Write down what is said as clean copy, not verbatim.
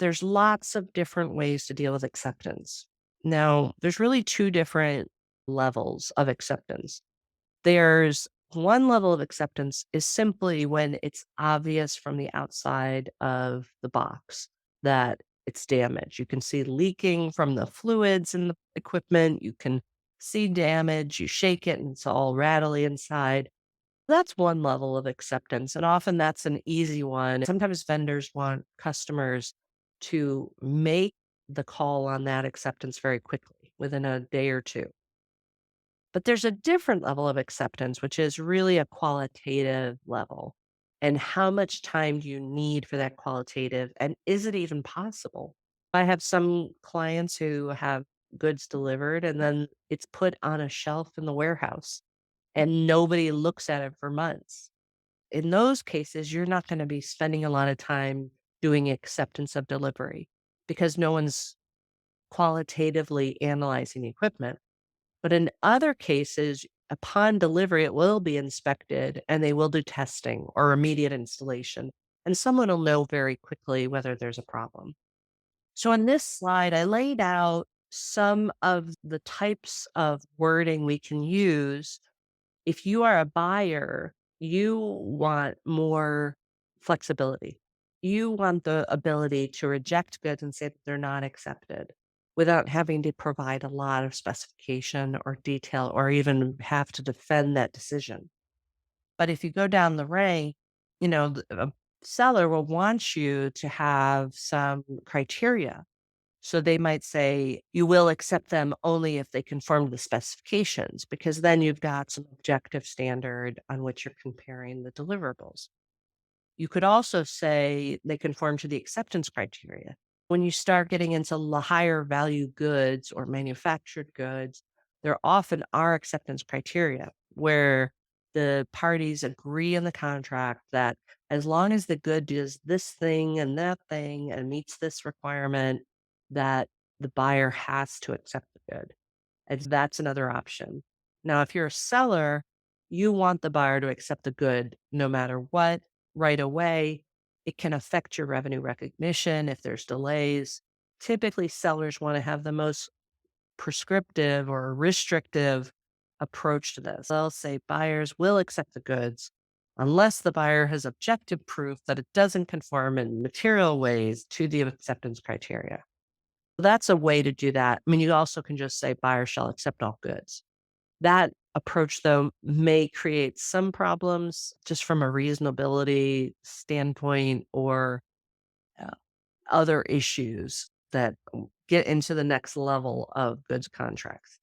There's lots of different ways to deal with acceptance. Now, there's really two different levels of acceptance. There's one level of acceptance is simply when it's obvious from the outside of the box that it's damaged. You can see leaking from the fluids in the equipment. You can see damage. You shake it and it's all rattly inside. That's one level of acceptance, and often that's an easy one. Sometimes vendors want customers to make the call on that acceptance very quickly, within a day or 2. But there's a different level of acceptance, which is really a qualitative level. And how much time do you need for that qualitative, and is it even possible? I have some clients who have goods delivered, and then it's put on a shelf in the warehouse, and nobody looks at it for months. In those cases, you're not gonna be spending a lot of time doing acceptance of delivery because no one's qualitatively analyzing the equipment. But in other cases, upon delivery, it will be inspected and they will do testing or immediate installation, and someone will know very quickly whether there's a problem. So on this slide, I laid out some of the types of wording we can use. If you are a buyer, you want more flexibility. You want the ability to reject goods and say that they're not accepted without having to provide a lot of specification or detail or even have to defend that decision. But if you go down the rank, a seller will want you to have some criteria. So they might say, you will accept them only if they conform to the specifications, because then you've got some objective standard on which you're comparing the deliverables. You could also say they conform to the acceptance criteria. When you start getting into higher value goods or manufactured goods, there often are acceptance criteria where the parties agree in the contract that as long as the good does this thing and that thing and meets this requirement, that the buyer has to accept the good. And that's another option. Now, if you're a seller, you want the buyer to accept the good no matter what right away. It can affect your revenue recognition if there's delays. Typically, sellers want to have the most prescriptive or restrictive approach to this. They'll say buyers will accept the goods unless the buyer has objective proof that it doesn't conform in material ways to the acceptance criteria. That's a way to do that. I mean, you also can just say buyer shall accept all goods. That approach, though, may create some problems just from a reasonability standpoint or uh, other issues that get into the next level of goods contracts.